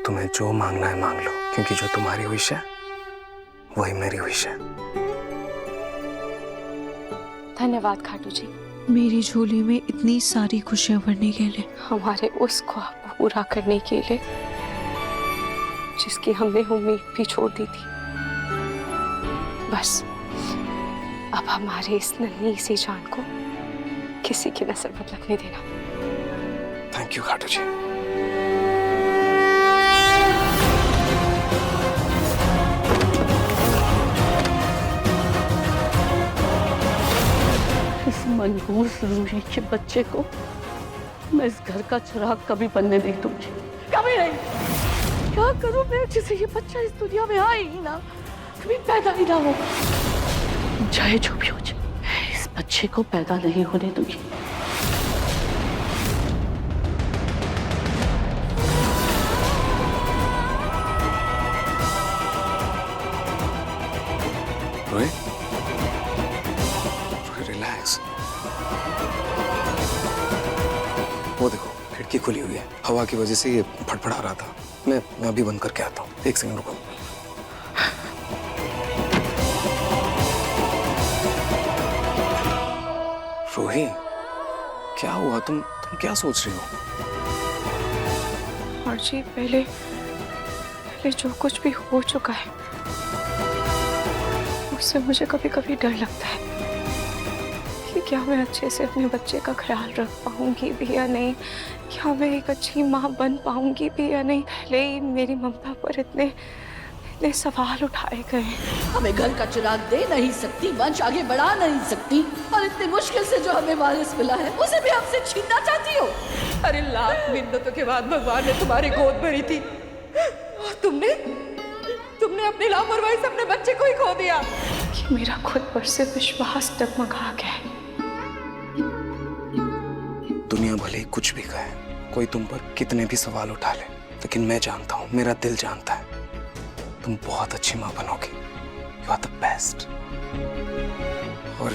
तुम्हें जो मांगना है मांग लो, क्योंकि जो तुम्हारी विश है वही मेरी विश है। धन्यवाद खाटू जी, मेरी झोली में इतनी सारी खुशियां भरने के लिए, हमारे उस ख्वाब को पूरा करने के लिए जिसकी हमने उम्मीद भी छोड़ दी थी। बस अब हमारे इस नन्ही सी जान को किसी की नजर मत लगने देना। थैंक यू खाटू जी। इस मनहूस रूही के बच्चे को मैं इस घर का चिराग कभी बनने नहीं दूंगी, कभी नहीं। क्या करूं मैं जिसे ये बच्चा इस दुनिया में आए ही ना, कभी पैदा ही ना हो। चाहे जो भी हो जाए, इस बच्चे को पैदा नहीं होने दूंगी। रोहित, रिलैक्स। वो देखो खिड़की खुली हुई है, हवा की वजह से ये फड़फड़ा रहा था। मैं अभी बंद करके आता हूँ, एक सेकंड रुको। रोही, क्या हुआ? तुम क्या सोच रही हो? और जी पहले जो कुछ भी हो चुका है उससे मुझे कभी कभी डर लगता है कि क्या मैं अच्छे से अपने बच्चे का ख्याल रख पाऊंगी भी या नहीं, क्या मैं एक अच्छी माँ बन पाऊंगी भी या नहीं। पहले ही मेरी ममता पर इतने सवाल उठाए गए। हमें घर का चिराग दे नहीं सकती, वंश आगे बढ़ा नहीं सकती, और इतनी मुश्किल से जो हमें वारिस मिला है उसे भी हमसे छीनना चाहती हो। अरे लाख मिन्नतों के बाद भगवान ने तुम्हारी गोद भरी थी और तुमने अपनी लापरवाही से अपने बच्चे को ही खो दिया। कि मेरा खुद पर से विश्वास डगमगा गया है। दुनिया भले ही कुछ भी कहे, कोई तुम पर कितने भी सवाल उठा ले, लेकिन मैं जानता हूँ, मेरा दिल जानता है, तुम बहुत अच्छी माँ बनोगी। You are the best. और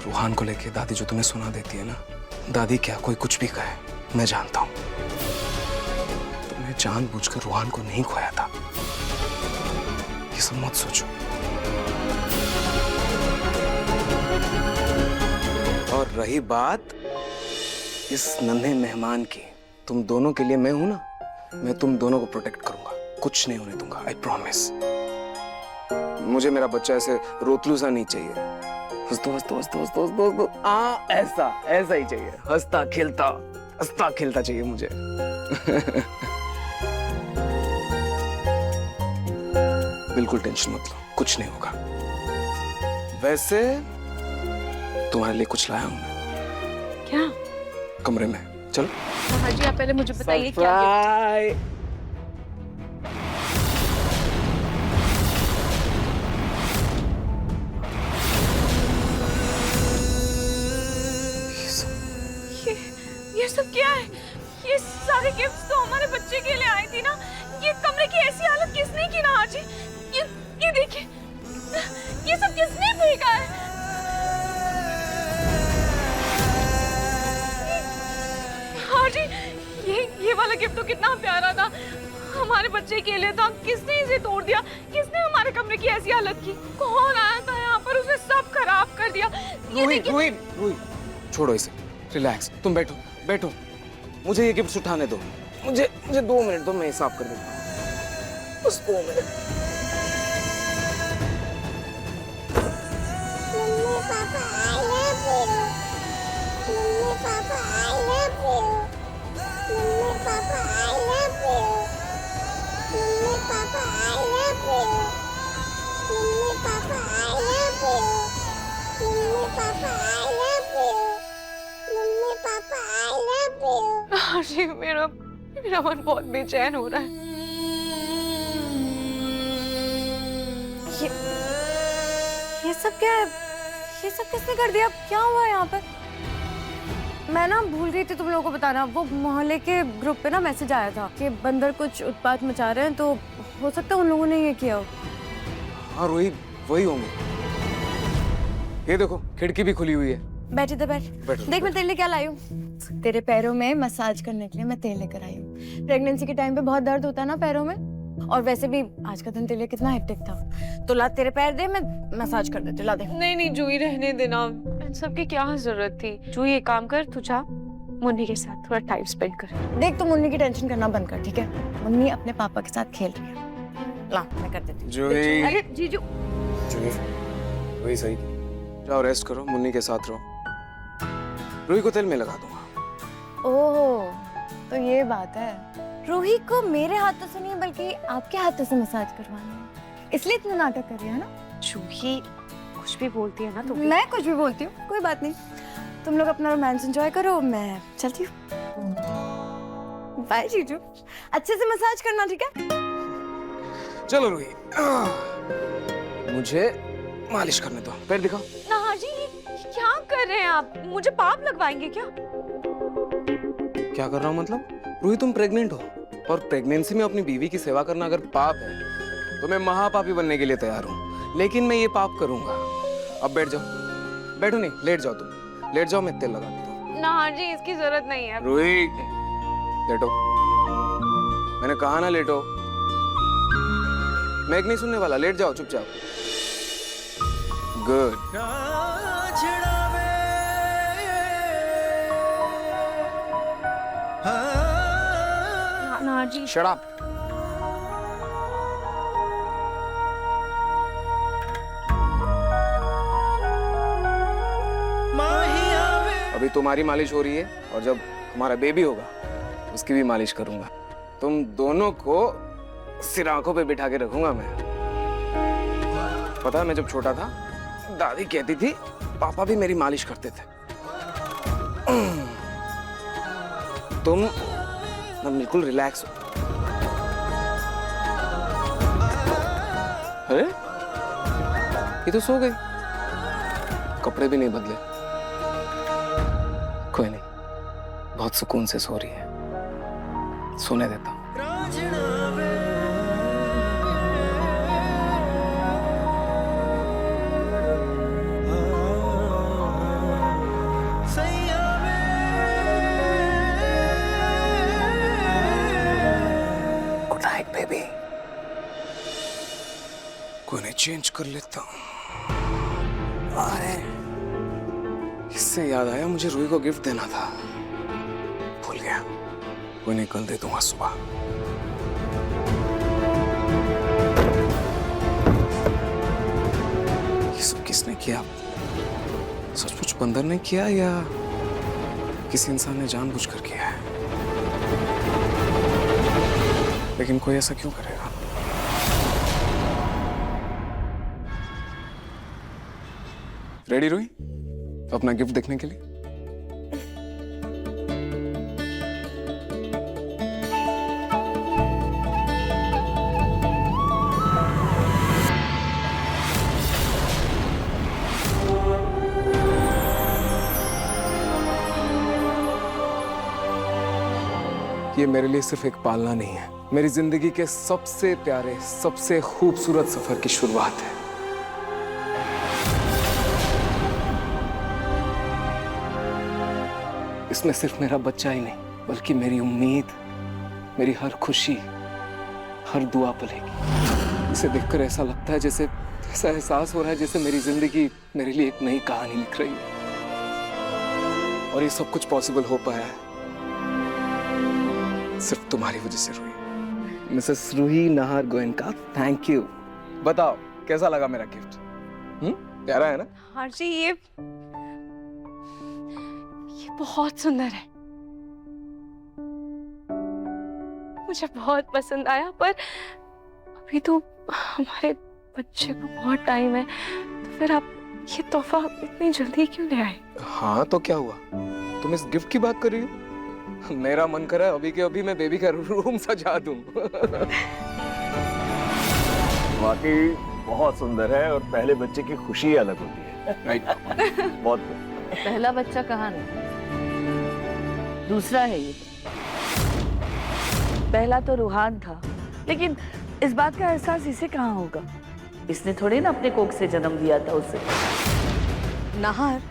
रूहान को लेके दादी जो तुम्हें सुना देती है ना, दादी क्या कोई कुछ भी कहे, मैं जानता हूँ तुमने जानबूझकर रूहान को नहीं खोया था। ये सब मत सोचो। और रही बात इस नन्हे मेहमान की, तुम दोनों के लिए मैं हूं ना, मैं तुम दोनों को प्रोटेक्ट करूंगा, कुछ नहीं होने दूंगा, आई प्रॉमिस। मुझे मेरा बच्चा ऐसे रोतलू सा नहीं चाहिए, हंसतो ऐसा ही चाहिए, हंसता खेलता चाहिए मुझे। बिल्कुल टेंशन मत लो, कुछ नहीं होगा। वैसे तुम्हारे लिए कुछ लाया हूं मैं। क्या? कमरे में चलो। हाँ जी, आप पहले मुझे बताइए क्या। ये सब क्या है? ये सारे गिफ्ट्स तो हमारे बच्चे के लिए आई थी ना। ये कमरे की ऐसी हालत किसने की ना आज? ये देखिए, ये सब किसने फेंका है? हाँ जी, ये वाला गिफ्ट तो कितना प्यारा था, हमारे बच्चे के लिए था। किसने इसे तोड़ दिया? किसने हमारे कमरे की ऐसी हालत की? कौन आया था यहाँ पर? उसने सब खराब कर दिया। रूही, छोड़ो इसे, रिलैक्स। तुम बैठो, मुझे ये गिफ्ट उठाने दो। मुझे 2 मिनट दो, मैं हिसाब कर देता हूँ, बस 2 minute. Mummy papa I love you. Mummy papa I love you. Mummy papa I love you. Mummy papa I love you. Mummy papa I love you. Mummy papa I love you. Mummy papa I love you. हाँ जी, मेरा मन बहुत बेचैन हो रहा है। ये सब क्या है? ये सब किसने कर दिया? क्या हुआ यहाँ पर? मैं ना भूल गई थी तुम लोगों को बताना। वो मोहल्ले के ग्रुप पे ना मैसेज आया था कि बंदर कुछ उत्पात मचा रहे हैं, तो हो सकता है उन लोगों ने ये किया हो। हाँ रोही, वही होंगे। ये देखो खिड़की भी खुली हुई है, बैठ इधर बैठ। देख मैं तेरे लिए क्या लाई हूँ। तेरे पैरों में मसाज करने के लिए मैं तेल लेकर आई हूँ। प्रेगनेंसी के टाइम पे बहुत दर्द होता है ना पैरों में, और वैसे भी आज का दिन तेरे लिए कितना हेक्टिक था। तो ला तेरे पैर दे, मैं मसाज कर देती हूँ। ला दे। नहीं नहीं जूही, रहने देना, इन सब की क्या जरूरत थी। जूही एक काम कर, तू जा मुन्नी के साथ थोड़ा टाइम स्पेंड कर। देख तू मुन्नी की टेंशन करना बंद कर, ठीक है? मुन्नी अपने पापा के साथ खेल रही है। ला मैं कर देती हूँ। जूही, अरे जीजू। जूही, वही सही। जाओ रेस्ट करो, मुन्नी के साथ रहो। रूही को तेल में लगा दूंगा। ओह, तो ये बात है। रूही को मेरे हाथों से नहीं बल्कि आपके हाथों से मसाज करवानी है, इसलिए इतना नाटक कर रही है ना? जूही कुछ भी बोलती है ना तो मैं कुछ भी बोलती हूँ, कोई बात नहीं। तुम लोग अपना रोमांस एंजॉय करो, मैं चलती हूँ। बाय जीजू, अच्छे से मसाज करना, ठीक है? चलो रूही, मुझे मालिश करने दो। पैर दिखाओ। ना जी, ये क्या कर रहे हैं आप? मुझे पाप लगवाएंगे क्या? क्या कर रहा हूँ मतलब? रूही तुम प्रेग्नेंट हो, और प्रेगनेंसी में अपनी बीवी की सेवा करना अगर पाप है तो मैं महापापी बनने के लिए तैयार हूँ, लेकिन मैं ये पाप करूंगा। अब बैठ जाओ। बैठो नहीं, लेट जाओ। तुम लेट जाओ, मैं तेल लगा देता हूँ। ना जी, इसकी जरूरत नहीं है। रूही लेटो, मैंने कहा ना लेटो। मैं एक नहीं सुनने वाला, लेट जाओ चुपचाप। गुड। ना जी, शट अप। अभी तुम्हारी मालिश हो रही है, और जब हमारा बेबी होगा उसकी भी मालिश करूंगा। तुम दोनों को सिर आंखों पे बिठा के रखूंगा मैं। पता है, मैं जब छोटा था दादी कहती थी पापा भी मेरी मालिश करते थे। तुम ना बिल्कुल रिलैक्स हो। अरे ये तो सो गई, कपड़े भी नहीं बदले। कोई नहीं, बहुत सुकून से सो रही है, सोने देता हूँ। Good night baby. कोई नहीं, चेंज कर लेता हूँ। अरे इससे याद आया, मुझे रूही को गिफ्ट देना था, भूल गया। कोई नहीं, कल दे दूंगा सुबह। ये सब किसने किया? सचमुच बंदर ने किया या किसी इंसान ने जानबूझकर किया है? लेकिन कोई ऐसा क्यों करेगा? रेडी रूही अपना गिफ्ट देखने के लिए? ये मेरे लिए सिर्फ एक पालना नहीं है, मेरी जिंदगी के सबसे प्यारे, सबसे खूबसूरत सफर की शुरुआत है। इसमें सिर्फ मेरा बच्चा ही नहीं, बल्कि मेरी उम्मीद, मेरी हर खुशी, हर दुआ पलेगी। इसे देखकर ऐसा लगता है जैसे, ऐसा एहसास हो रहा है जैसे मेरी जिंदगी मेरे लिए एक नई कहानी लिख रही है। और ये सब कुछ पॉसिबल हो पाया है सिर्फ तुम्हारी वजह से Ruhi. Mrs Ruhi Nahar Goenka, thank you. बताओ कैसा लगा मेरा गिफ्ट? प्यारा है ना? हाँ जी, ये बहुत सुंदर है, मुझे बहुत पसंद आया। पर अभी तो हमारे बच्चे को बहुत टाइम है, तो फिर आप ये तोहफा इतनी जल्दी क्यों ले आए? हाँ तो क्या हुआ, तुम इस गिफ्ट की बात कर रही हो? मेरा मन कर रहा है अभी के अभी मैं बेबी का रूम सजा दूं। वाकई बहुत सुंदर है, और पहले बच्चे की खुशी अलग होती है। राइट। बहुत पहला बच्चा कहाँ है? दूसरा है ये। पहला तो रूहान था, लेकिन इस बात का एहसास इसे कहाँ होगा? इसने थोड़ी ना अपने कोख से जन्म दिया था उसे। नाहर,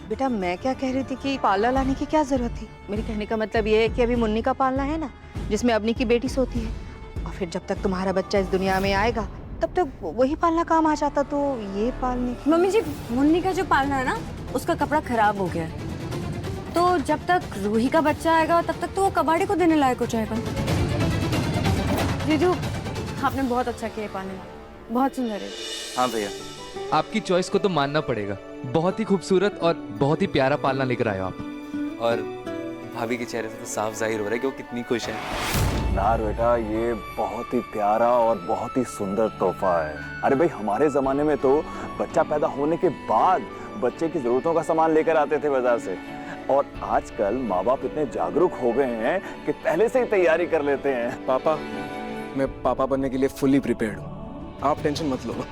बेटा मैं क्या कह रही थी कि पार्लर लाने की क्या जरूरत थी। मेरे कहने का मतलब ये है कि अभी मुन्नी का पालना है ना, जिसमें अवनी की बेटी सोती है, और फिर जब तक तुम्हारा बच्चा इस दुनिया में आएगा तब तक वही पालना काम आ जाता, तो ये पालने की। मम्मी जी, मुन्नी का जो पालना है ना, उसका कपड़ा खराब हो गया है, तो जब तक रूही का बच्चा आएगा तब तक तो वो कबाड़ी को देने लायक हो जाएगा। जीजू, आपने बहुत अच्छा किया पालने में, बहुत सुंदर है। हाँ भैया, आपकी चॉइस को तो मानना पड़ेगा। बहुत ही खूबसूरत और बहुत ही प्यारा पालना लेकर आए हो आप। और भाभी के चेहरे से तो साफ जाहिर हो रहा है कि वो कितनी खुश है। नार बेटा, ये बहुत ही प्यारा और बहुत ही सुंदर तोहफा है। अरे भाई, हमारे जमाने में तो बच्चा पैदा होने के बाद बच्चे की जरूरतों का सामान लेकर आते थे बाजार से, और आजकल माँ बाप इतने जागरूक हो गए हैं कि पहले से ही तैयारी कर लेते हैं। पापा, मैं पापा बनने के लिए फुली प्रिपेयर्ड हूँ, आप टेंशन मत लो।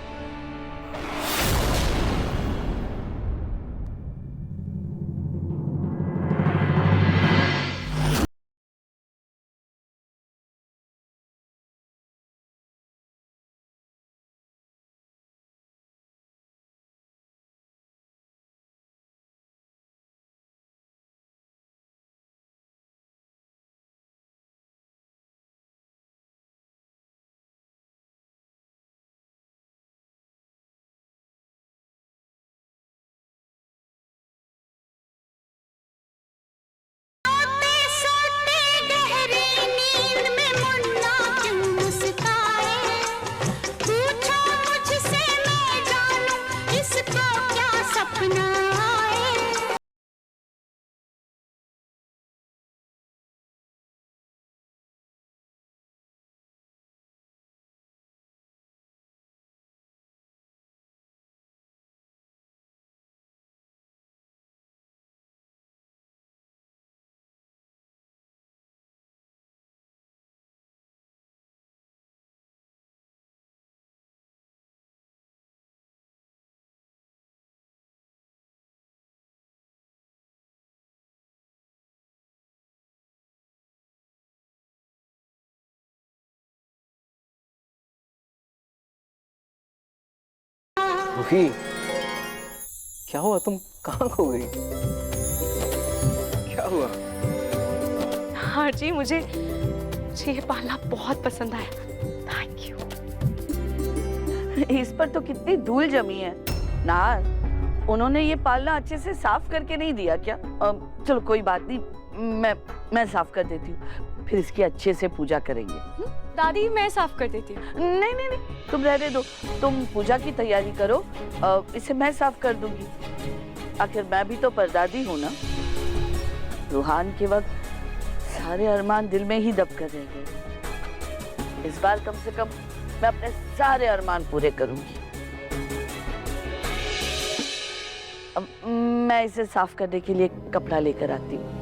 रूही, क्या हुआ? तुम कहाँ खो गई? क्या हुआ? हाँ जी, मुझे ये पालना बहुत पसंद आया, थैंक यू। इस पर तो कितनी धूल जमी है। नार, उन्होंने ये पालना अच्छे से साफ करके नहीं दिया क्या? चलो कोई बात नहीं, मैं साफ कर देती हूँ, फिर इसकी अच्छे से पूजा करेंगे। दादी, मैं साफ कर देती हूँ। नहीं नहीं नहीं, तुम रहने दो, तुम पूजा की तैयारी करो, इसे मैं साफ कर दूंगी। आखिर मैं भी तो परदादी हूँ ना। रूहान के वक्त सारे अरमान दिल में ही दब कर रह गए। इस बार कम से कम मैं अपने सारे अरमान पूरे करूंगी। अब मैं इसे साफ करने के लिए कपड़ा लेकर आती हूँ।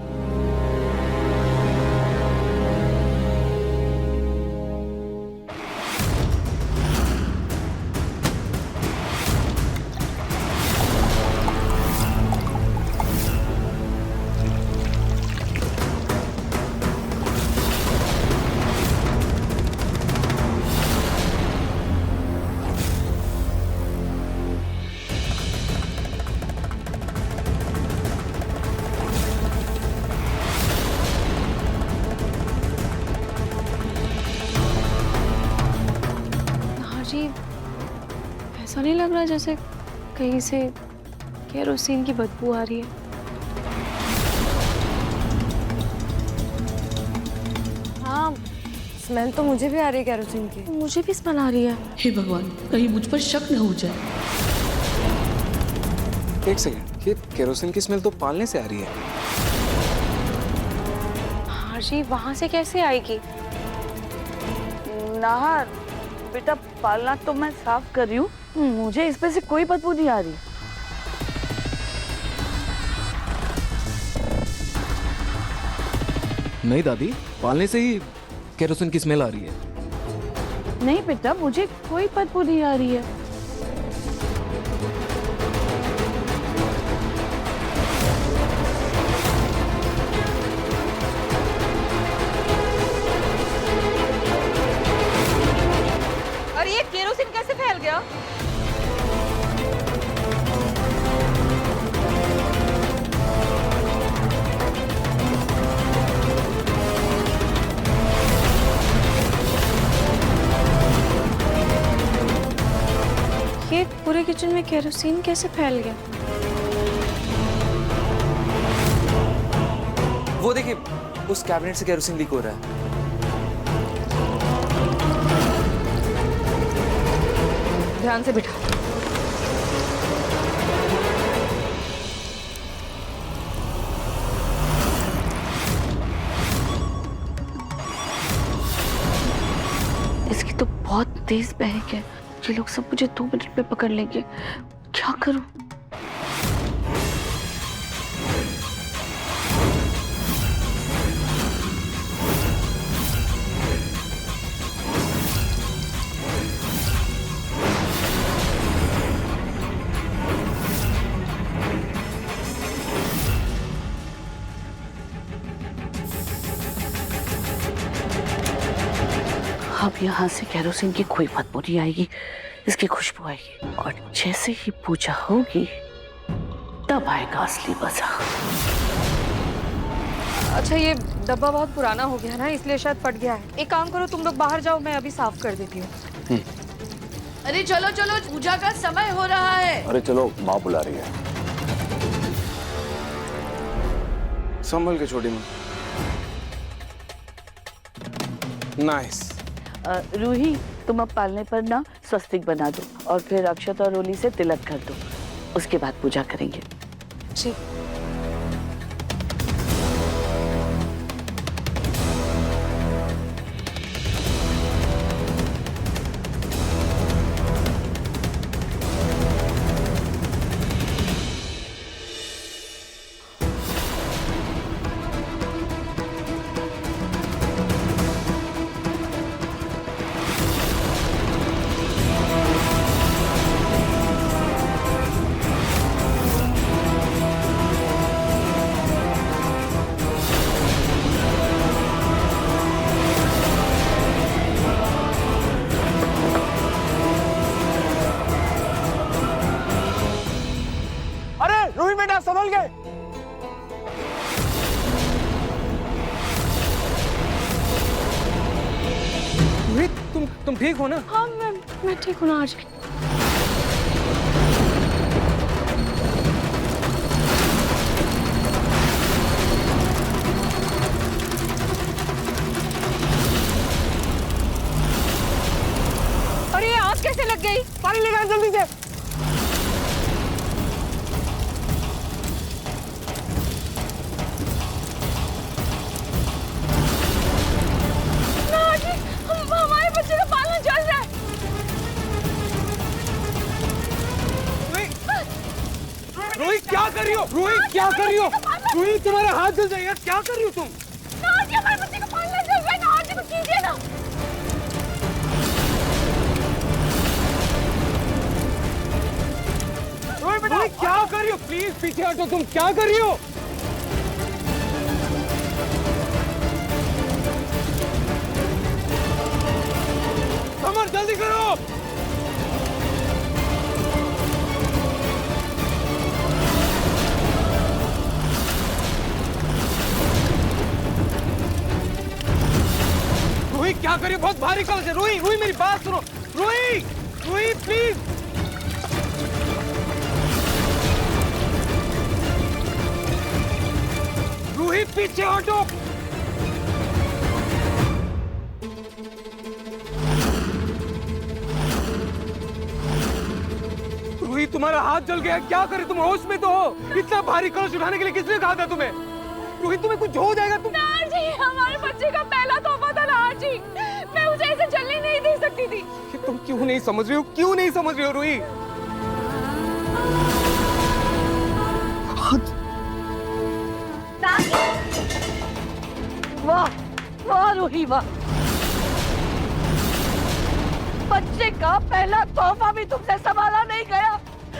ऐसा नहीं लग रहा जैसे कहीं से केरोसिन की बदबू आ रही है? हाँ, स्मेल तो मुझे भी आ रही है केरोसिन की। मुझे भी स्मेल आ रही है। हे भगवान, कहीं मुझ पर शक न हो जाए। एक सेकंड, ये केरोसिन की स्मेल तो पालने से आ रही है। हाँ जी, वहां से कैसे आएगी? नाहर बेटा, पालना तो मैं साफ कर रही हूँ, मुझे इसमें से कोई बदबू नहीं आ रही। नहीं दादी, पालने से ही केरोसिन की स्मेल आ रही है। नहीं बेटा, मुझे कोई बदबू नहीं आ रही है। और ये केरोसिन कैसे फैल गया? ये पूरे किचन में केरोसिन कैसे फैल गया? वो देखिए, उस कैबिनेट से केरोसिन लीक हो रहा है। ध्यान से बिठा। इसकी तो बहुत तेज बहक है। ये लोग सब मुझे 2 मिनट में पकड़ लेंगे। क्या करूं? अब यहाँ से केरोसिन की कोई बदबू नहीं आएगी, इसकी खुशबू आएगी। और जैसे ही पूजा होगी तब आएगा असली मजा। अच्छा, ये डब्बा बहुत पुराना हो गया ना, इसलिए शायद फट गया है। एक काम करो, तुम लोग बाहर जाओ, मैं अभी साफ कर देती हूँ। अरे चलो चलो, पूजा का समय हो रहा है। अरे चलो, माँ बुला रही है। संभल के छोटी माँ। नाइस। रूही, तुम अब पालने पर ना स्वस्तिक बना दो और फिर अक्षत और रोली से तिलक कर दो। उसके बाद पूजा करेंगे। जी। अरे रूही बेटा, संभल गए। रोहित, तुम ठीक हो ना? हाँ, मैं ठीक हूँ ना आज। अरे ये आग कैसे लग गई? पानी लेकर आ जल्दी से। हमारे बच्चे का पालना चल रहा है। रोहित, क्या कर रही हो? रोहित, क्या कर रही हो? रोहित, तुम्हारा हाथ जल जाएगा। क्या कर रही हो तुम? हमारे बच्चे का पालना चल रहा है ना, आज कुछ कीजिए ना। रोहित, क्या कर रही हो? प्लीज पीछे हटो। तुम क्या कर रही हो? समर, जल्दी करो। रोहित, क्या कर रही हो? बहुत भारी कलश है। रोहित, रोहित, मेरी बात सुनो। रोहित, रोहित, प्लीज। रोहित, पीछे हटो। रोहित, तुम्हारा हाथ जल गया। क्या करे? तुम होश में तो हो? इतना भारी कलश उठाने के लिए किसने कहा था तुम्हें? रोहित, तुम्हें कुछ हो जाएगा। तुम जी, हमारे बच्चे का पहला तोहफा था ना जी। मैं उसे ऐसे जलने नहीं दे सकती थी। तुम क्यों नहीं समझ रही हो? क्यों नहीं समझ रही हो रोहित? वाह वाह रूही, वाह। बच्चे का पहला तोहफा भी तुमसे संभाला नहीं गया।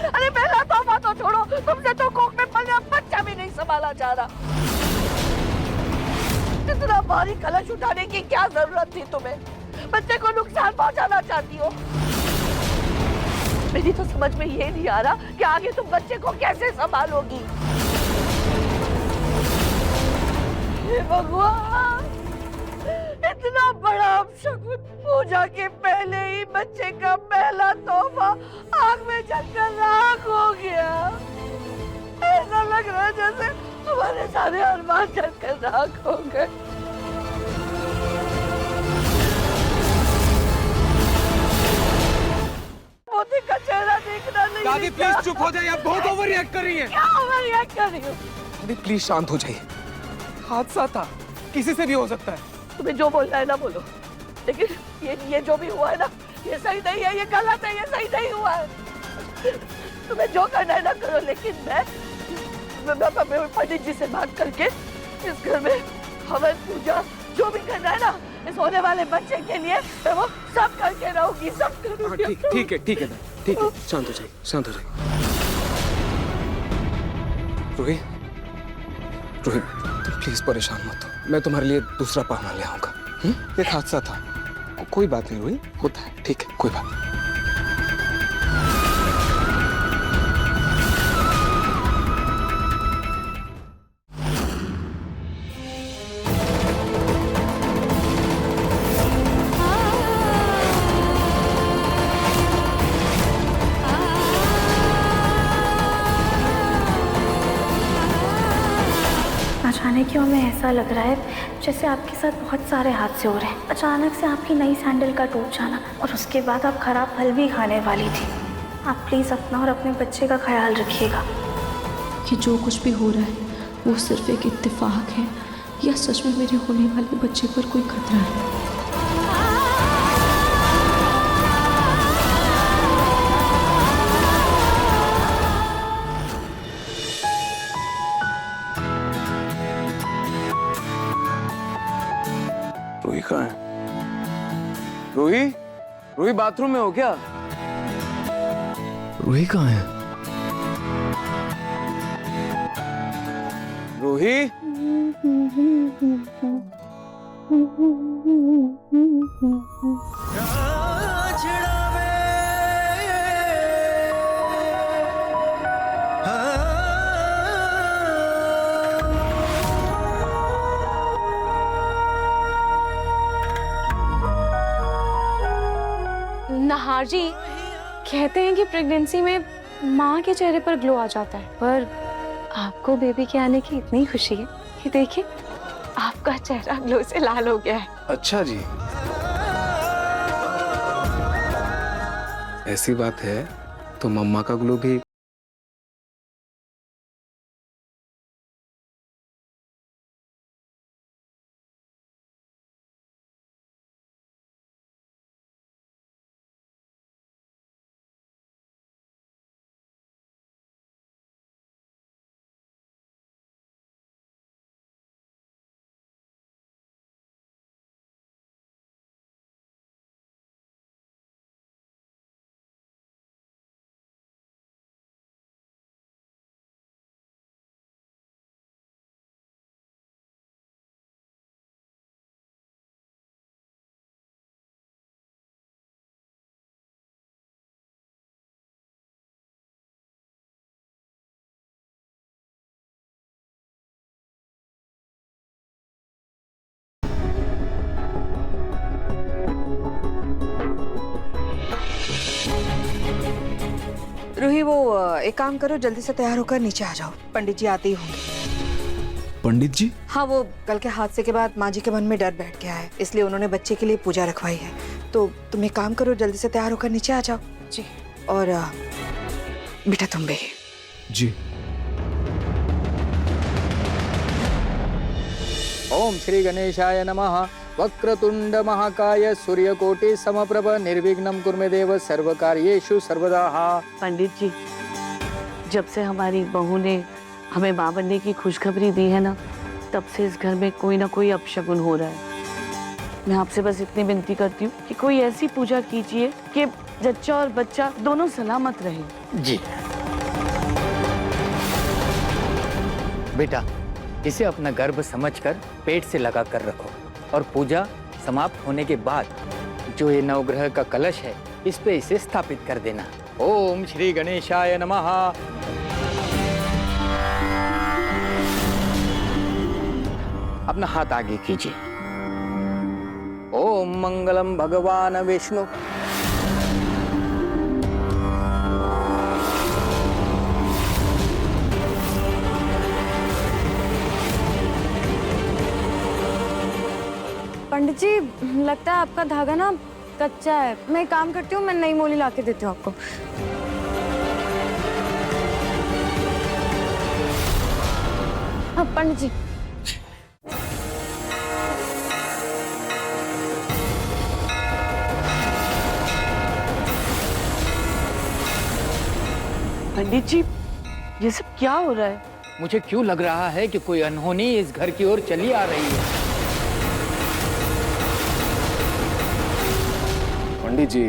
अरे पहला तोहफा तो छोड़ो, तुमसे तो कोख में पला बच्चा भी नहीं संभाला जा रहा। इतना भारी कलश उठाने की क्या जरूरत थी तुम्हें? बच्चे को नुकसान पहुंचाना चाहती हो? मेरी तो समझ में ये नहीं आ रहा कि आगे तुम बच्चे को कैसे संभालोगी। हे भगवान, इतना बड़ा अपशकुन, पूजा के पहले ही बच्चे का पहला तोहफा आग में जलकर राख हो गया। ऐसा लग रहा है जैसे हमारे सारे अरमान जलकर राख हो गए। मोती का चेहरा देखना नहीं। दादी प्लीज चुप हो जाइए, आप बहुत ओवर रिएक्ट कर रही हैं। क्या ओवर रिएक्ट कर रही हो? दादी प्लीज शांत हो जाइए, हादसा था, किसी से भी हो सकता है। तुम्हें जो बोलना है ना बोलो, लेकिन ये जो भी हुआ है ना, ये सही नहीं है, ये गलत है, ये सही नहीं हुआ है। तुम्हें जो करना है ना करो, लेकिन मैं पंडित जी से बात करके इस घर में हवन पूजा जो भी करना है ना इस होने वाले बच्चे के लिए, मैं वो सब करके रहूंगी, सब करूंगी। ठीक है ठीक है, शांत हो जाइए, शांत हो जाइए। रूही, रूही तुम प्लीज परेशान मत हो, मैं तुम्हारे लिए दूसरा पाना ले आऊंगा। एक हादसा था, कोई बात नहीं रूही, होता है, ठीक है, कोई बात नहीं। जाने क्यों हमें ऐसा लग रहा है जैसे आपके साथ बहुत सारे हादसे हो रहे हैं। अचानक से आपकी नई सैंडल का टूट जाना और उसके बाद आप खराब फल भी खाने वाली थी। आप प्लीज़ अपना और अपने बच्चे का ख्याल रखिएगा। कि जो कुछ भी हो रहा है वो सिर्फ एक इत्तेफाक है या सच में मेरे होने वाले बच्चे पर कोई खतरा है। रूही कहाँ है? रूही, रूही बाथरूम में हो क्या? रूही कहाँ है? रूही? नहार जी कहते हैं कि प्रेगनेंसी में माँ के चेहरे पर ग्लो आ जाता है, पर आपको बेबी के आने की इतनी खुशी है कि देखिए आपका चेहरा ग्लो से लाल हो गया है। अच्छा जी, ऐसी बात है तो मम्मा का ग्लो भी। रूही, वो एक काम करो, जल्दी से तैयार होकर नीचे आ जाओ, पंडित जी आते ही होंगे। पंडित जी? हाँ, वो कल के हादसे के बाद माँ जी के मन में डर बैठ गया है, इसलिए उन्होंने बच्चे के लिए पूजा रखवाई है। तो तुम एक काम करो, जल्दी से तैयार होकर नीचे आ जाओ। जी। और बेटा तुम भी। जी। ओम श्री गणेशाय नमः। वक्रतुंड महाकाय सूर्यकोटि समप्रभ निर्विघ्नं कुरु देव सर्वकार्येषु सर्वदा। पंडित जी, जब से हमारी बहू ने हमें माँ बनने की खुशखबरी दी है ना, तब से इस घर में कोई ना कोई अपशगुन हो रहा है। मैं आपसे बस इतनी विनती करती हूँ कि कोई ऐसी पूजा कीजिए कि जच्चा और बच्चा दोनों सलामत रहे। जी बेटा, इसे अपना गर्भ समझकर पेट से लगा कर रखो और पूजा समाप्त होने के बाद जो ये नवग्रह का कलश है इस पे इसे स्थापित कर देना। ओम श्री गणेशाय नमः। अपना हाथ आगे कीजिए। ओम मंगलम भगवान विष्णु। पंडित जी, लगता है आपका धागा ना कच्चा है। मैं एक काम करती हूँ, मैं नई मोली ला के देती हूँ आपको। हाँ पंडित जी। पंडित जी, ये सब क्या हो रहा है? मुझे क्यों लग रहा है कि कोई अनहोनी इस घर की ओर चली आ रही है। पंडित जी,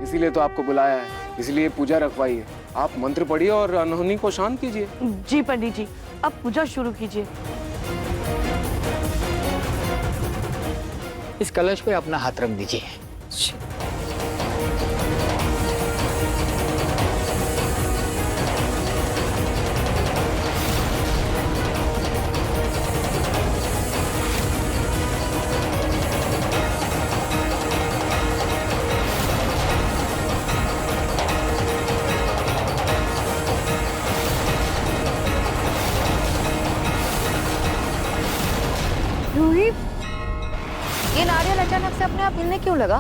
इसीलिए तो आपको बुलाया है, इसलिए पूजा रखवाई है। आप मंत्र पढ़िए और अनहोनी को शांत कीजिए। जी पंडित जी, अब पूजा शुरू कीजिए। इस कलश पे अपना हाथ रख दीजिए। रूही, ये नारियल अचानक से अपने आप हिलने क्यों लगा?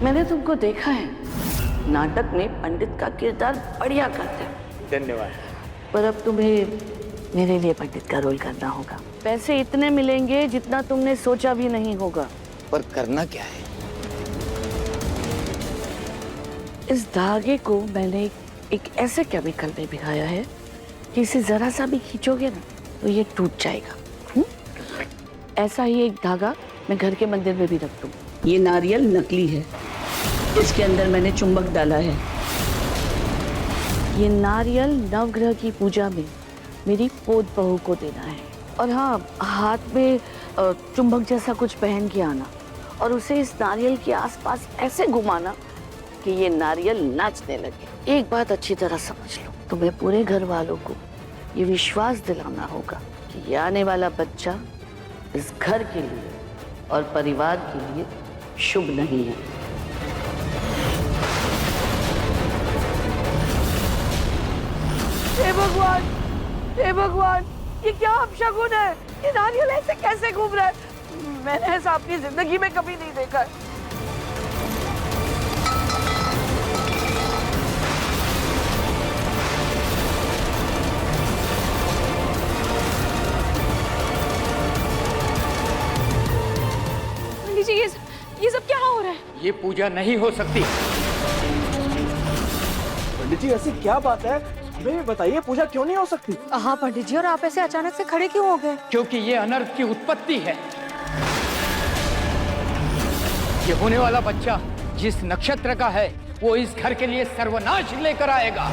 मैंने तुमको देखा है, नाटक में पंडित का किरदार बढ़िया करते हो। धन्यवाद। पर अब तुम्हें मेरे लिए पंडित का रोल करना होगा। पैसे इतने मिलेंगे जितना तुमने सोचा भी नहीं होगा। पर करना क्या है? इस धागे को मैंने एक ऐसे केमिकल में भिगाया है कि इसे जरा सा भी खींचोगे ना तो ये टूट जाएगा। ऐसा ही एक धागा मैं घर के मंदिर में भी रख दूँ। ये नारियल नकली है, इसके अंदर मैंने चुंबक डाला है। ये नारियल नवग्रह की पूजा में मेरी पोत बहू को देना है। और हाँ, हाथ में चुंबक जैसा कुछ पहन के आना और उसे इस नारियल के आसपास ऐसे घुमाना कि ये नारियल नाचने लगे। एक बात अच्छी तरह समझ लो, तुम्हें पूरे घर वालों को ये विश्वास दिलाना होगा कि ये आने वाला बच्चा इस घर के लिए और परिवार के लिए शुभ नहीं है। हे भगवान, हे भगवान, ये क्या अपशगुन है? ये नारियल ऐसे कैसे घूम रहा है? मैंने ऐसा अपनी जिंदगी में कभी नहीं देखा है। पंडित जी, ये सब क्या हो रहा है? ये पूजा नहीं हो सकती। पंडित जी, ऐसी क्या बात है? हमें बताइए, पूजा क्यों नहीं हो सकती? हाँ पंडित जी, और आप ऐसे अचानक से खड़े क्यों हो गए? क्योंकि ये अनर्थ की उत्पत्ति है। ये होने वाला बच्चा जिस नक्षत्र का है वो इस घर के लिए सर्वनाश लेकर आएगा।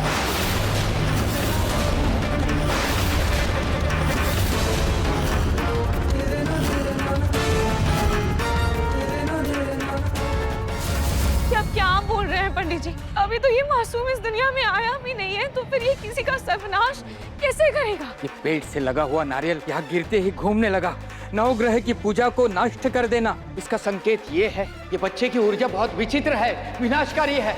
क्या बोल रहे हैं पंडित जी? अभी तो ये मासूम इस दुनिया में आया भी नहीं है, तो फिर ये किसी का सर्वनाश कैसे करेगा? ये पेट से लगा हुआ नारियल यहाँ गिरते ही घूमने लगा। नवग्रह की पूजा को नष्ट कर देना, इसका संकेत ये है कि बच्चे की ऊर्जा बहुत विचित्र है, विनाशकारी है।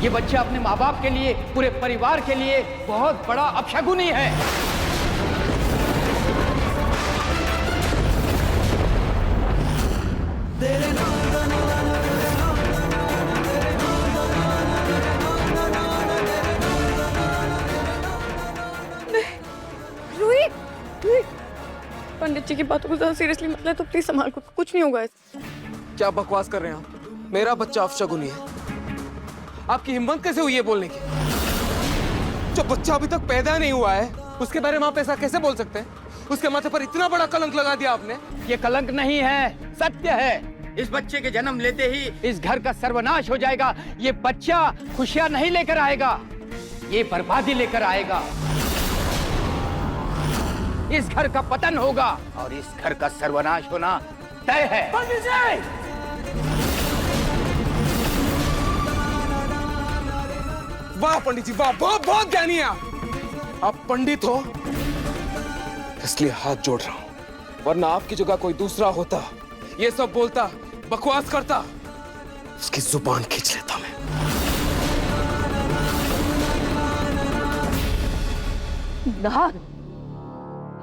ये बच्चा अपने माँ बाप के लिए, पूरे परिवार के लिए बहुत बड़ा अपशगुनी है। पंडित जी की बातों को ज्यादा सीरियसली मत ले, तो प्लीज संभाल, कुछ नहीं होगा। क्या बकवास कर रहे हैं आप? मेरा बच्चा अपशगुनी है। आपकी हिम्मत कैसे हुई है बोलने की? जो बच्चा अभी तक पैदा नहीं हुआ है उसके बारे में आप ऐसा कैसे बोल सकते हैं? उसके माथे पर इतना बड़ा कलंक लगा दिया आपने। ये कलंक नहीं है, सत्य है। इस बच्चे के जन्म लेते ही इस घर का सर्वनाश हो जाएगा। ये बच्चा खुशियां नहीं लेकर आएगा, ये बर्बादी लेकर आएगा। इस घर का पतन होगा और इस घर का सर्वनाश होना तय है। वाह पंडित जी वाह, बहुत बहुत ज्ञानी है आप पंडित हो इसलिए हाथ जोड़ रहा हूं, वरना आपकी जगह कोई दूसरा होता, ये सब बोलता, बकवास करता, उसकी जुबान खींच लेता मैं। नार,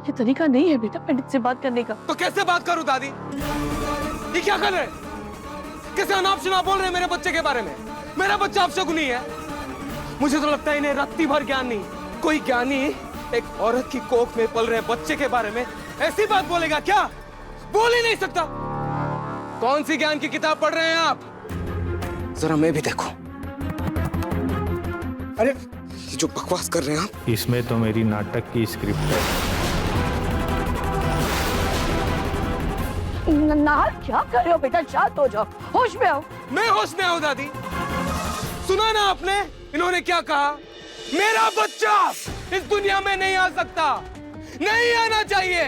ये तरीका नहीं है बेटा पंडित से बात करने का। तो कैसे बात करूं दादी? ये क्या कर रहे? कैसे अनाप शनाप बोल रहे हैं मेरे बच्चे के बारे में? मेरा बच्चा अपशकुनी है। मुझे तो लगता है इन्हें रत्ती भर ज्ञान नहीं। कोई ज्ञानी एक औरत की कोख में पल रहे बच्चे के बारे में ऐसी बात बोलेगा क्या? बोल ही नहीं सकता। कौन सी ज्ञान की किताब पढ़ रहे हैं आप? जरा मैं भी देखूं। अरे ये जो बकवास कर रहे हैं आप, इसमें तो मेरी नाटक की स्क्रिप्ट है। नार क्या कर रहे हो बेटा? शांत हो जाओ, होश में आओ। मैं होश में आऊं दादी? सुना ना आपने इन्होंने क्या कहा? मेरा बच्चा इस दुनिया में नहीं आ सकता, नहीं आना चाहिए,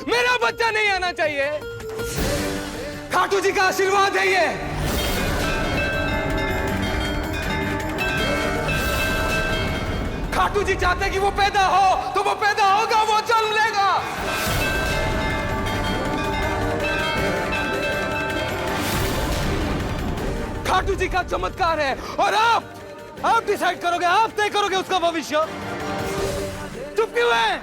मेरा बच्चा नहीं आना चाहिए। खाटू जी का आशीर्वाद है ये। खाटू जी चाहते हैं कि वो पैदा हो तो वो पैदा होगा, वो जन्म लेगा। खाटू जी का चमत्कार है और आप डिसाइड करोगे, आप तय करोगे उसका भविष्य। चुप क्यों है?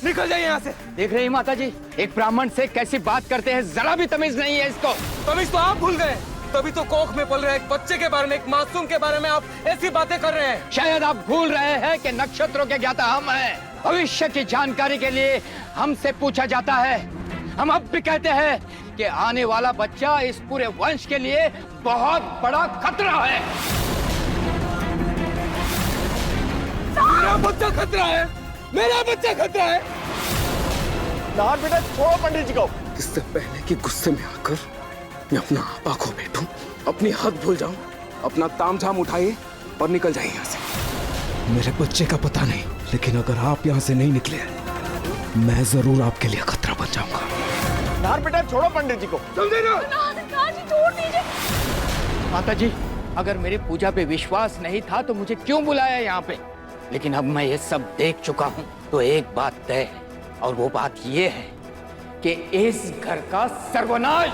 निकल जाइए यहाँ से। देख रही माता जी, एक ब्राह्मण से कैसी बात करते हैं, जरा भी तमीज नहीं है इसको। तमीज तो आप भूल गए, तभी तो कोख में पल रहे एक बच्चे के बारे में, एक मासूम के बारे में आप ऐसी बातें कर रहे हैं। शायद आप भूल रहे हैं कि नक्षत्रों के ज्ञाता हम हैं। भविष्य की जानकारी के लिए हमसे पूछा जाता है। हम अब भी कहते हैं कि आने वाला बच्चा इस पूरे वंश के लिए बहुत बड़ा खतरा है। मेरा बच्चा खतरा है, मेरा बच्चा खतरा है। नार बेटा छोड़ो पंडित जी को। इससे पहले कि गुस्से में आकर मैं अपना आपा खो बैठूं, अपनी हद भूल जाऊं, अपना तामझाम उठाइए और निकल जाइए यहाँ से। मेरे बच्चे का पता नहीं, लेकिन अगर आप यहाँ से नहीं निकले मैं जरूर आपके लिए खतरा बन जाऊंगा। नार बेटा छोड़ो पंडित जी को। समझे ना? छोड़ दीजिए। माता जी, अगर मेरी पूजा पे विश्वास नहीं था तो मुझे क्यों बुलाया यहाँ पे? लेकिन अब मैं ये सब देख चुका हूँ तो एक बात तय है, और वो बात ये है कि इस घर का सर्वनाश।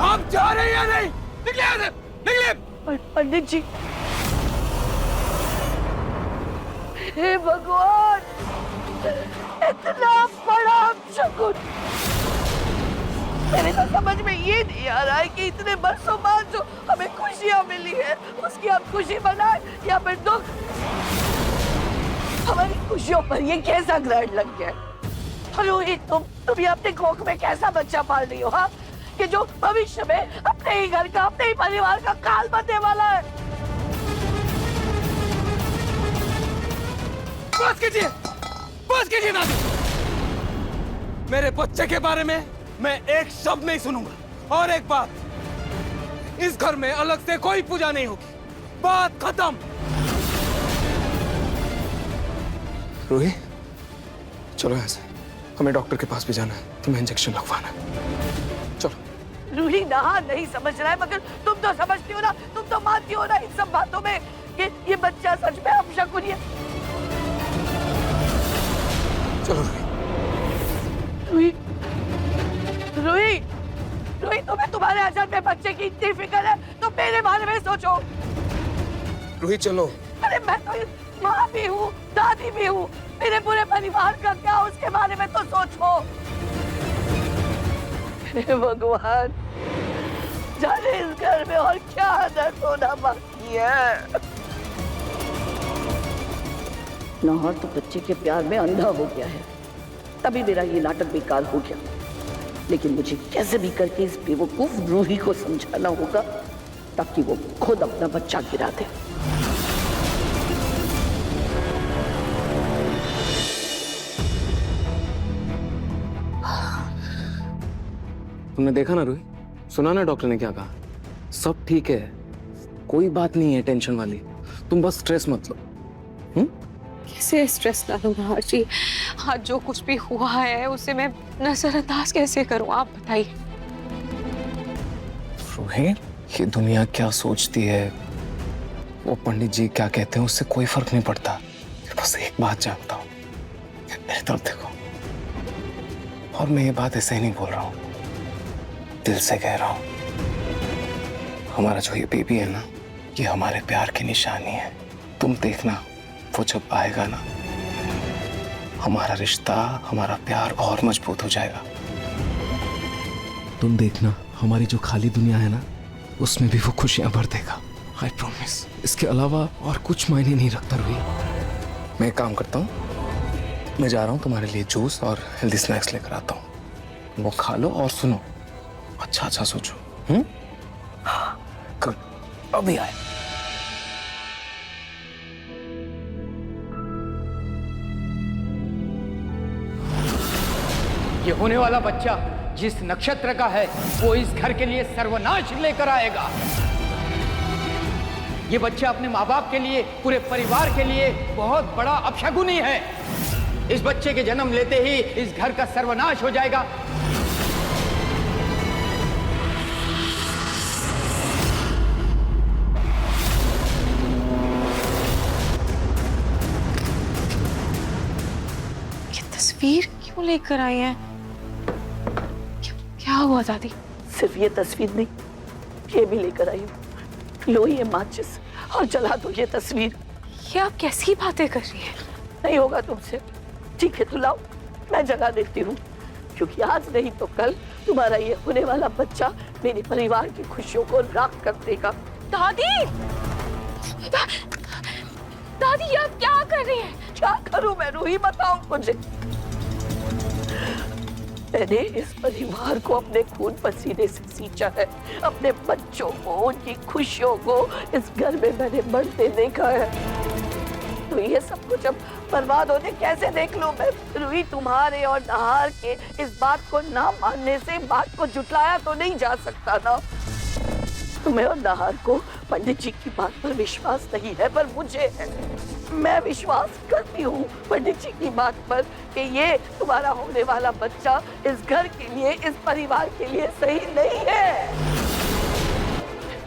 आप जा रहे हैं या नहीं? निकले यहाँ से, निकले। पंडित जी, हे भगवान, इतना बड़ा शकुन। मेरे तो समझ में ये नहीं आ रहा है कि इतने बरसों बाद जो हमें खुशियां मिली है उसकी आप खुशी बनाए या फिर दुख। हमारी खुशियों पर ये कैसा ग्रहण लग गया? रोहित, तुम ये अपने कोख में कैसा बच्चा पाल रही हो? हाँ, कि जो भविष्य में अपने ही घर का, अपने ही परिवार का काल बनने वाला है। बस कीजिए नानी। मेरे बच्चे के बारे में मैं एक शब्द नहीं सुनूंगा। और एक बात, इस घर में अलग से कोई पूजा नहीं होगी। बात खत्म। रूही, चलो यहाँ से, हमें डॉक्टर के पास भी जाना है, तुम्हें इंजेक्शन लगवाना है। चलो। रूही नहा नहीं समझ रहा है, मगर तुम तो समझती हो ना, तुम तो मानती हो ना इन सब बातों में कि ये बच्चा सच में अपशकुनी है। चलो रूही, रूही, रूही, तुम्हें तुम्हारे अजर में बच्चे की इतनी फिक्र है तो मेरे बारे में सोचो। रूही चलो। अरे मैं तो माँ भी हूँ, दादी भी हूँ, मेरे पूरे परिवार का क्या उसके बारे में तो सोचो। हे भगवान, जाने इस घर में और क्या अनर्थ होना बाकी है। नाहर तो बच्चे के प्यार में अंधा हो गया है, तभी मेरा ये नाटक बेकार हो गया। लेकिन मुझे कैसे भी करके इस बेवकूफ रूही को समझाना होगा ताकि वो खुद अपना बच्चा गिरा दे। तुमने देखा ना रूही, सुना ना डॉक्टर ने क्या कहा? सब ठीक है, कोई बात नहीं है टेंशन वाली, तुम बस स्ट्रेस मत लो। कैसे स्ट्रेस ना लूं महर्षि? आज जो कुछ भी हुआ है उसे मैं नजरअंदाज कैसे करूं, आप बताइए। रोहित, ये दुनिया क्या सोचती है, वो पंडित जी क्या कहते हैं, उससे कोई फर्क नहीं पड़ता। बस एक बात जानता हूँ, मेरी तरफ देखो, और मैं ये बात ऐसे ही नहीं बोल रहा हूँ, दिल से कह रहा हूँ। हमारा जो ये बेबी है ना, ये हमारे प्यार की निशानी है। तुम देखना, वो जब आएगा ना, हमारा रिश्ता, हमारा प्यार और मजबूत हो जाएगा। तुम देखना, हमारी जो खाली दुनिया है ना, उसमें भी वो खुशियां भर देगा। I promise. इसके अलावा और कुछ मायने नहीं रखता रोहित। मैं एक काम करता हूँ, मैं जा रहा हूँ तुम्हारे लिए जूस और हेल्दी स्नैक्स लेकर आता हूँ, वो खा लो और सुनो, अच्छा अच्छा सोचो। गुड, अभी आए। ये होने वाला बच्चा जिस नक्षत्र का है वो इस घर के लिए सर्वनाश लेकर आएगा। ये बच्चा अपने माँ बाप के लिए, पूरे परिवार के लिए बहुत बड़ा अपशगुनी है। इस बच्चे के जन्म लेते ही इस घर का सर्वनाश हो जाएगा। ये तस्वीर क्यों लेकर आई हैं? क्या हुआ दादी? सिर्फ ये तस्वीर नहीं, ये भी लेकर आई हूँ। लो ये माचिस और जला दो ये तस्वीर। ये आप कैसी बातें कर रही हैं? नहीं होगा तुमसे। ठीक है तो लाओ, मैं जला देती हूँ, क्योंकि आज नहीं तो कल तुम्हारा ये होने वाला बच्चा मेरे परिवार की खुशियों को राख कर देगा। दादी! दादी आप क्या कर रही हैं? क्या करूँ मैं रूही, बताओ मुझे। मैंने इस परिवार को अपने खून पसीने से सींचा है, अपने बच्चों को, उनकी खुशियों को इस घर में मैंने बढ़ते देखा है। तो ये सब कुछ अब बर्बाद होने कैसे देख लूं मैं? रूही, तुम्हारे और नहार के इस बात को ना मानने से बात को जुटलाया तो नहीं जा सकता ना। तुम्हें और नहार को पंडित जी की बात पर विश्वास नहीं है, पर मुझे है। मैं विश्वास करती हूँ पंडित जी की बात पर कि ये तुम्हारा होने वाला बच्चा इस घर के लिए, इस परिवार के लिए सही नहीं है।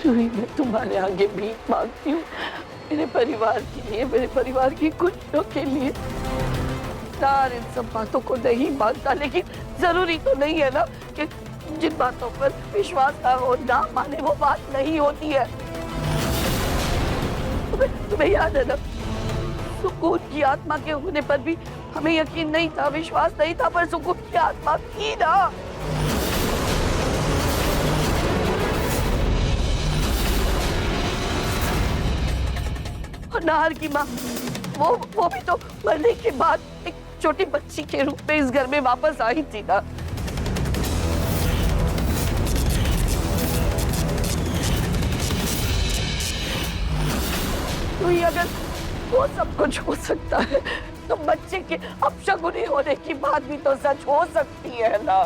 रूही, मैं तुम्हारे आगे भीख मांगती हूँ, मेरे परिवार के लिए, मेरे परिवार की खुशियों के लिए। नार इन सब बातों को नहीं मानता, लेकिन जरूरी तो नहीं है ना कि जिन बातों पर विश्वास ना हो, ना माने, वो बात नहीं होती है। तुम्हें याद है ना, सुकून की आत्मा के होने पर भी हमें यकीन नहीं था, विश्वास नहीं था, पर सुकून की आत्मा थी ना। और नाहर की माँ, वो भी तो मरने के बाद एक छोटी बच्ची के रूप में इस घर में वापस आई थी ना। तो ये अगर वो सब कुछ हो सकता है, तो बच्चे के अपशगुनी होने की बात भी तो सच हो सकती है ना।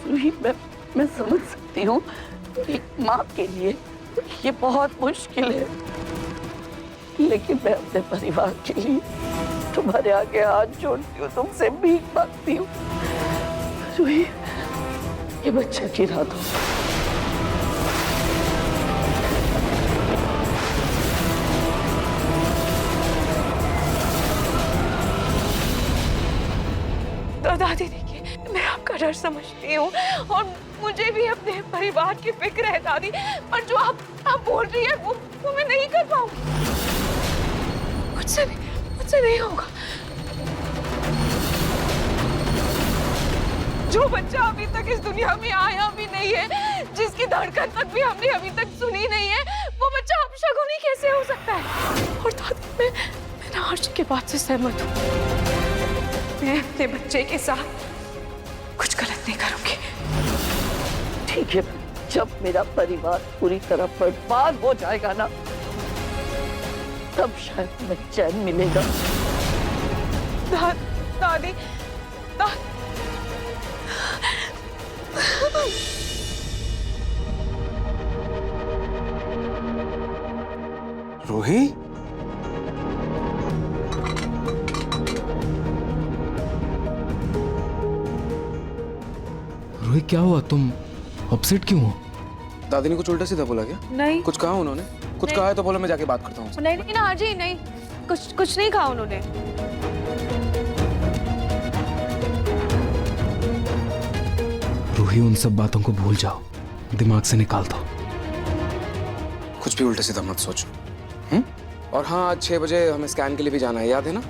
रूही, मैं समझ सकती हूँ एक माँ के लिए ये बहुत मुश्किल है, लेकिन मैं अपने परिवार के लिए तुम्हारे आगे हाथ जोड़ती हूँ, तुमसे भीख मांगती हूँ। रूही, ये बच्चा गिरा दो। तो दादी देखिए, मैं आपका डर समझती हूँ और मुझे भी अपने परिवार की फिक्र है दादी, पर जो आप बोल रही है वो मैं नहीं कर पाऊंगी। मुझसे नहीं होगा। जो बच्चा अभी तक इस दुनिया में आया भी नहीं है, जिसकी धड़कन तक भी हमने अभी तक सुनी नहीं है, वो बच्चा अपशगुनी कैसे हो सकता है? और दादी, मैं नहार जी की बात से सहमत हूँ। मैं अपने बच्चे के साथ कुछ गलत नहीं करूंगी। ठीक है, जब मेरा परिवार पूरी तरह बर्बाद हो जाएगा ना, तब शायद तुम्हें चैन मिलेगा। दादी, रूही, रूही क्या हुआ, तुम अपसेट क्यों हो? दादी ने कुछ उल्टा सीधा बोला क्या? नहीं कुछ कहा उन्होंने? कुछ कहा है तो बोलो, मैं जाके बात करता हूँ। नहीं नहीं ना जी, नहीं, कुछ नहीं कहा उन्होंने। रूही, उन सब बातों को भूल जाओ, दिमाग से निकाल दो। कुछ भी उल्टा सीधा मत सोचो। और हाँ, आज 6 बजे हमें स्कैन के लिए भी जाना है, याद है ना?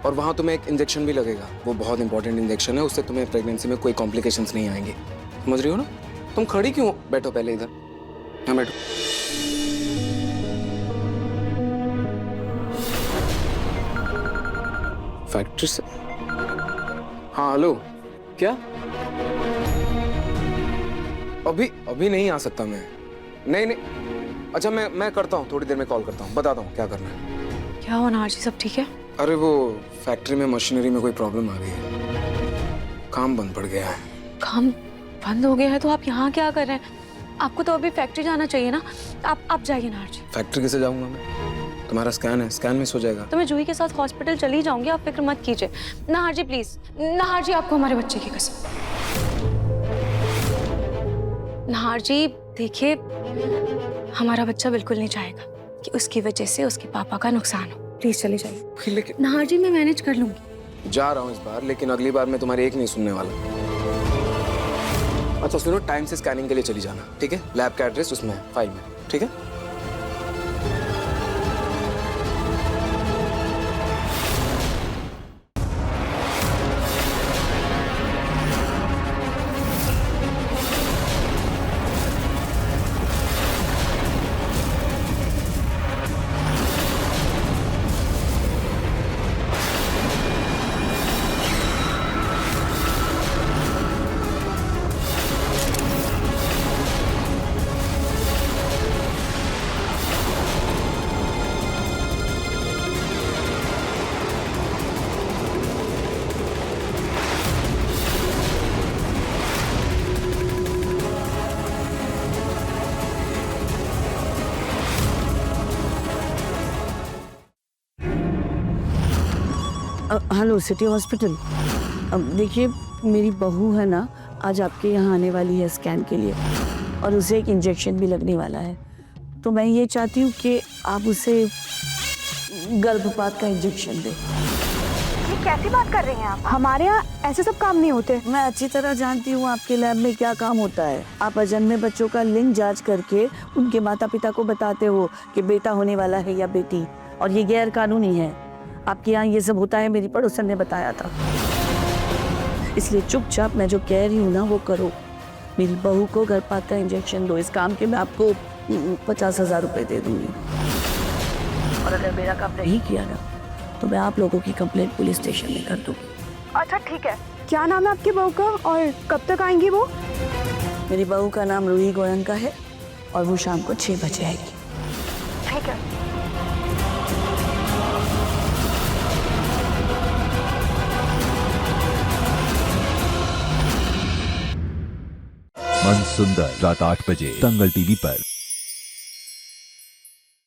और वहाँ तुम्हें एक इंजेक्शन भी लगेगा, वो बहुत इंपॉर्टेंट इंजेक्शन है, उससे तुम्हें प्रेगनेंसी में कोई कॉम्प्लिकेशंस नहीं आएंगे। समझ रही हो ना? तुम खड़ी क्यों? बैठो पहले इधर, यहाँ बैठो। फैक्ट्री से? हाँ हेलो, क्या? अभी नहीं आ सकता मैं। नहीं, अच्छा मैं करता हूँ, थोड़ी देर में कॉल करता हूँ, बताता हूँ क्या करना है। क्या हुआ नार जी, सब ठीक है? अरे वो फैक्ट्री में मशीनरी में कोई प्रॉब्लम आ गई है, काम बंद पड़ गया है। काम बंद हो गया है तो आप यहाँ क्या कर रहे हैं? आपको तो अभी फैक्ट्री जाना चाहिए ना। आप जाइए नार जी। फैक्ट्री कैसे जाऊंगा मैं? तुम्हारा स्कैन है, स्कैन मिस हो जाएगा। तो मैं जूही के साथ हॉस्पिटल चली जाऊंगी, आप फिक्र मत कीजिए। नाहर जी प्लीज, नाहर जी, आपको हमारे बच्चे की कसम। नाहर जी देखिए, हमारा बच्चा बिल्कुल नहीं चाहेगा कि उसकी वजह से उसके पापा का नुकसान हो। प्लीज चले जाइए। लेकिन नाहर जी मैं मैनेज कर लूंगी। जा रहा हूँ इस बार, लेकिन अगली बार मैं तुम्हारी एक नहीं सुनने वाला। अच्छा सुनो, टाइम से स्कैनिंग के लिए चली जाना, ठीक है? लैब का एड्रेस उसमें है, फाइल में, ठीक है? Hello city hospital. अब देखिए, मेरी बहू है ना, आज आपके यहाँ आने वाली है स्कैन के लिए, और उसे एक इंजेक्शन भी लगने वाला है। तो मैं ये चाहती हूँ कि आप उसे गर्भपात का इंजेक्शन दें। ये कैसी बात कर रही हैं आप? हमारे यहाँ ऐसे सब काम नहीं होते। मैं अच्छी तरह जानती हूँ आपके लैब में क्या काम होता है। आप अजन्मे बच्चों का लिंग जांच करके उनके माता पिता को बताते हो कि बेटा होने वाला है या बेटी, और ये गैर कानूनी है। आपके यहाँ ये सब होता है, मेरी पड़ोसन ने बताया था। इसलिए चुपचाप मैं जो कह रही हूँ ना वो करो। मेरी बहू को गर्भपात का इंजेक्शन दो। इस काम के मैं आपको 50,000 रुपए दे दूंगी, और अगर मेरा काम नहीं किया ना तो मैं आप लोगों की कंप्लेंट पुलिस स्टेशन में कर दूंगी। अच्छा ठीक है। क्या नाम है आपकी बहू का और कब तक आएंगी वो? मेरी बहू का नाम रूही गोयनका है और वो शाम को 6 बजे आएगी। ठीक है। मन सुंदर, रात 8 बजे दंगल टीवी पर।